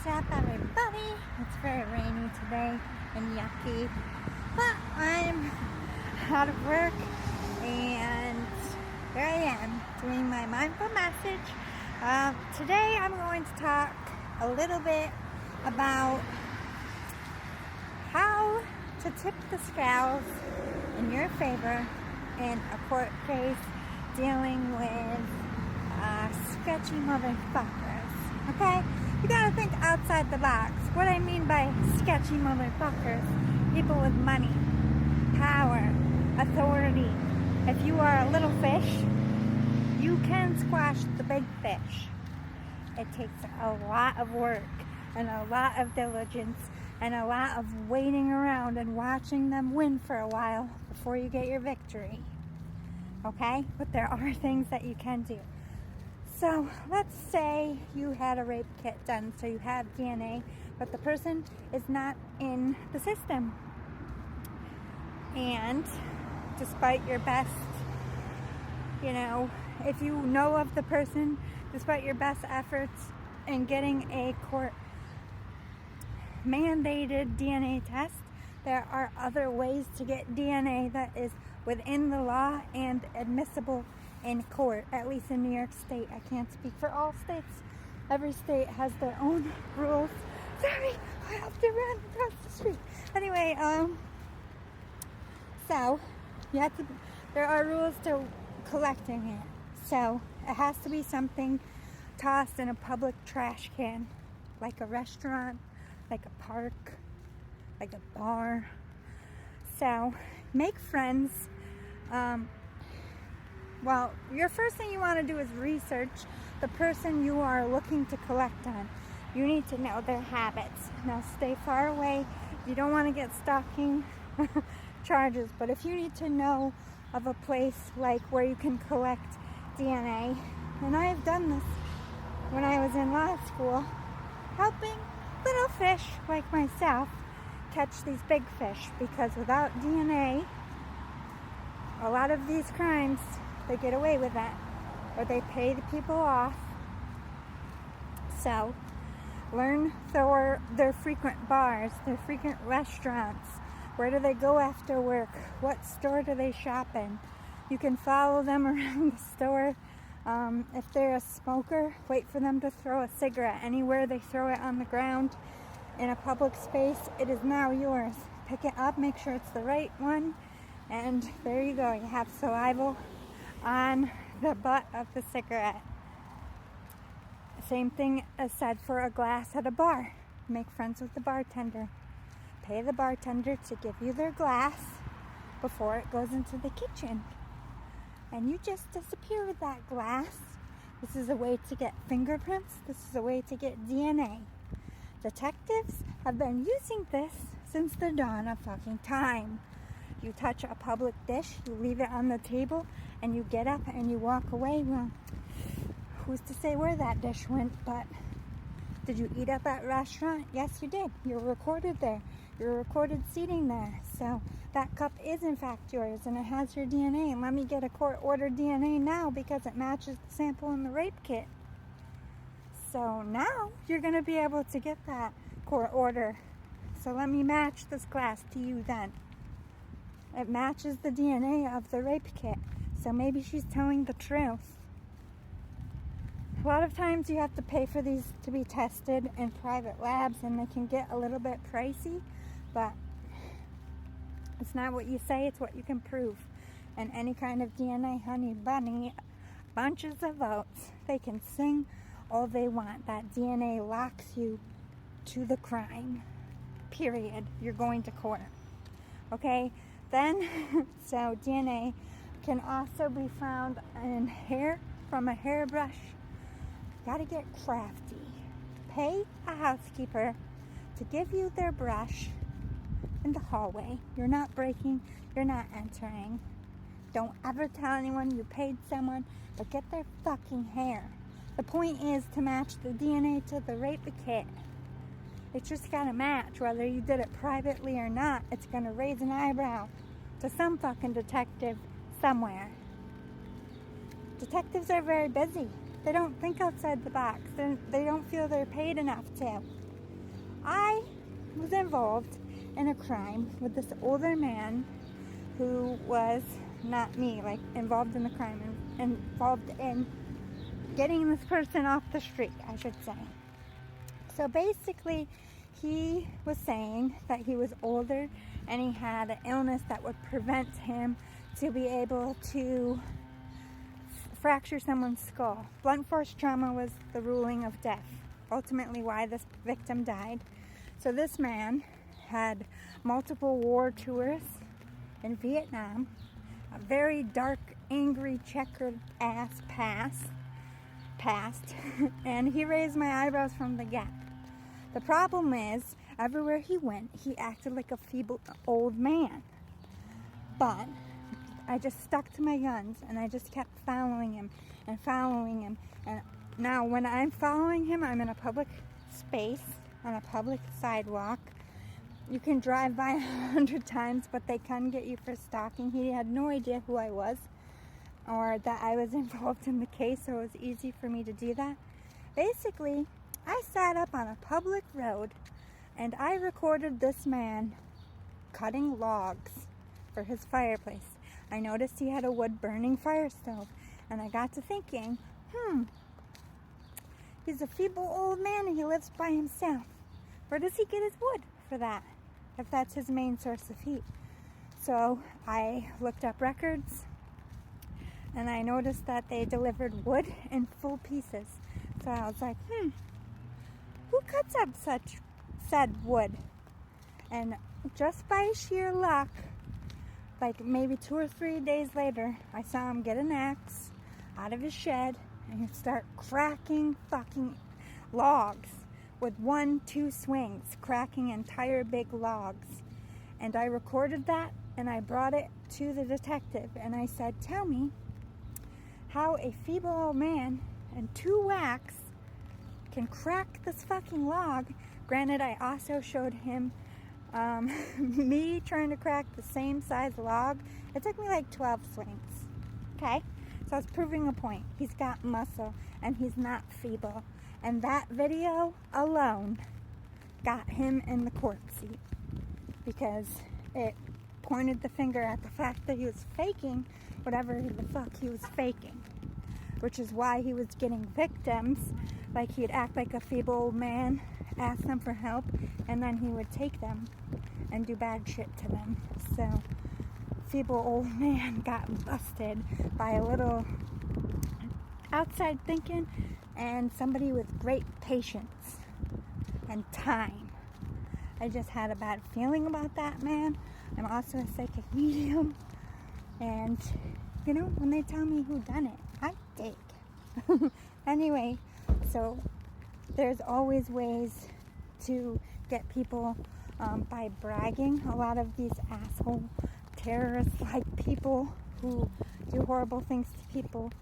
up, everybody? It's very rainy today and yucky, but I'm out of work and here I am doing my mindful message. Today I'm going to talk a little bit about how to tip the scales in your favor in a court case dealing with sketchy motherfuckers. Okay? You gotta think outside the box. What I mean by sketchy motherfuckers, people with money, power, authority. If you are a little fish, you can squash the big fish. It takes a lot of work and a lot of diligence and a lot of waiting around and watching them win for a while before you get your victory. Okay? But there are things that you can do. So let's say you had a rape kit done, so you have DNA, but the person is not in the system. And despite your best, if you know of the person, despite your best efforts in getting a court mandated DNA test, there are other ways to get DNA that is within the law and admissible in court, at least in New York State. I can't speak for all states. Every state has their own rules. Sorry, I have to run across the street. Anyway, so there are rules to collecting it. So it has to be something tossed in a public trash can, like a restaurant, like a park, like a bar. So make friends. Well, your first thing you want to do is research the person you are looking to collect on. You need to know their habits. Now stay far away. You don't want to get stalking charges, but if you need to know of a place like where you can collect DNA, and I have done this when I was in law school, helping little fish like myself catch these big fish, because without DNA, a lot of these crimes, they get away with that, or they pay the people off. So learn their frequent bars, their frequent restaurants. Where do they go after work? What store do they shop in? You can follow them around the store. If they're a smoker, wait for them to throw a cigarette. Anywhere they throw it on the ground in a public space, it is now yours. Pick it up, make sure it's the right one, and there you go. You have saliva on the butt of the cigarette. Same thing is said for a glass at a bar. Make friends with the bartender. Pay the bartender to give you their glass before it goes into the kitchen. And you just disappear with that glass. This is a way to get fingerprints. This is a way to get DNA. Detectives have been using this since the dawn of fucking time. You touch a public dish, you leave it on the table, and you get up and you walk away. Well, who's to say where that dish went? But did you eat at that restaurant? Yes, you did. You're recorded there. You're recorded seating there. So that cup is in fact yours, and it has your DNA. And let me get a court-ordered DNA now because it matches the sample in the rape kit. So now you're going to be able to get that court order. So let me match this glass to you then. It matches the DNA of the rape kit. So maybe she's telling the truth. A lot of times you have to pay for these to be tested in private labs, and they can get a little bit pricey, but it's not what you say, it's what you can prove. And any kind of DNA honey bunny, bunches of votes, they can sing all they want. That DNA locks you to the crime. Period. You're going to court. Okay? Then, so DNA can also be found in hair from a hairbrush. Gotta get crafty. Pay a housekeeper to give you their brush in the hallway. You're not breaking, you're not entering. Don't ever tell anyone you paid someone, but get their fucking hair. The point is to match the DNA to the rape kit. It's just gotta match, whether you did it privately or not. It's gonna raise an eyebrow to some fucking detective somewhere. Detectives are very busy. They don't think outside the box. They don't feel they're paid enough to. I was involved in a crime with this older man who was not me, like involved in the crime and involved in getting this person off the street, I should say. So basically, he was saying that he was older and he had an illness that would prevent him to be able to fracture someone's skull. Blunt force trauma was the ruling of death, ultimately why this victim died. So this man had multiple war tours in Vietnam, a very dark, angry, checkered ass past, and he raised my eyebrows from the get. The problem is, everywhere he went, he acted like a feeble old man. But I just stuck to my guns, and I just kept following him. And now when I'm following him, I'm in a public space, on a public sidewalk. You can drive by 100 times, but they can get you for stalking. He had no idea who I was or that I was involved in the case, so it was easy for me to do that. Basically, I sat up on a public road and I recorded this man cutting logs for his fireplace. I noticed he had a wood burning fire stove, and I got to thinking, he's a feeble old man and he lives by himself. Where does he get his wood for that, if that's his main source of heat? So I looked up records and I noticed that they delivered wood in full pieces. So I was like, who cuts up such said wood? And just by sheer luck, like maybe 2 or 3 days later, I saw him get an axe out of his shed and he'd start cracking fucking logs with 1-2 swings, cracking entire big logs. And I recorded that and I brought it to the detective and I said, tell me how a feeble old man and 2 whacks can crack this fucking log. Granted, I also showed him me trying to crack the same size log. It took me like 12 swings. Okay? So I was proving a point. He's got muscle and he's not feeble. And that video alone got him in the court seat because it pointed the finger at the fact that he was faking whatever the fuck he was faking, which is why he was getting victims. Like, he'd act like a feeble old man, ask them for help, and then he would take them and do bad shit to them. So feeble old man got busted by a little outside thinking and somebody with great patience and time. I just had a bad feeling about that man. I'm also a psychic medium, and you know, when they tell me who done it, I dig. Anyway, so there's always ways to get people by bragging. A lot of these asshole terrorist-like people who do horrible things to people,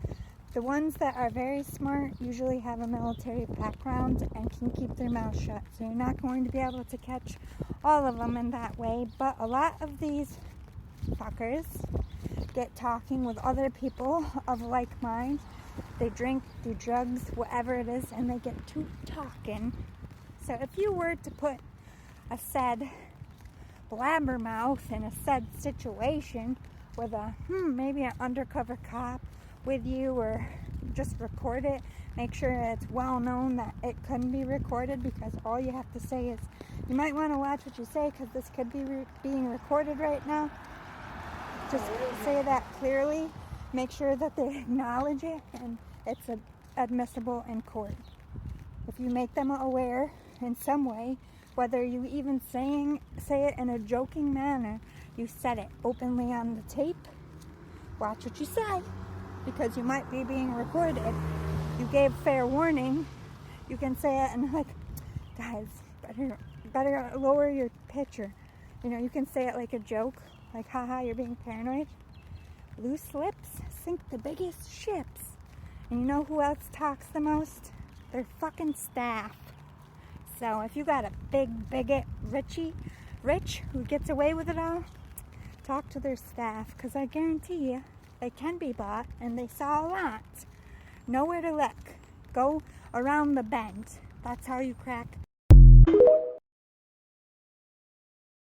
the ones that are very smart usually have a military background and can keep their mouth shut. So you're not going to be able to catch all of them in that way. But a lot of these fuckers get talking with other people of like mind. They drink, do drugs, whatever it is, and they get to talking. So if you were to put a said blabbermouth in a said situation with a maybe an undercover cop with you, or just record it, make sure it's well known that it couldn't be recorded, because all you have to say is, you might want to watch what you say because this could be being recorded right now. Just say that clearly, make sure that they acknowledge it and it's admissible in court. If you make them aware in some way, whether you even say it in a joking manner, you said it openly on the tape, watch what you say, because you might be being recorded. You gave fair warning. You can say it and like, guys, better lower your pitch, or you can say it like a joke, like, haha, you're being paranoid. Loose lips sink the biggest ships. And you know who else talks the most? Their fucking staff. So if you got a big bigot Rich, who gets away with it all, talk to their staff, because I guarantee you, they can be bought, and they saw a lot. Know where to look. Go around the bend. That's how you crack.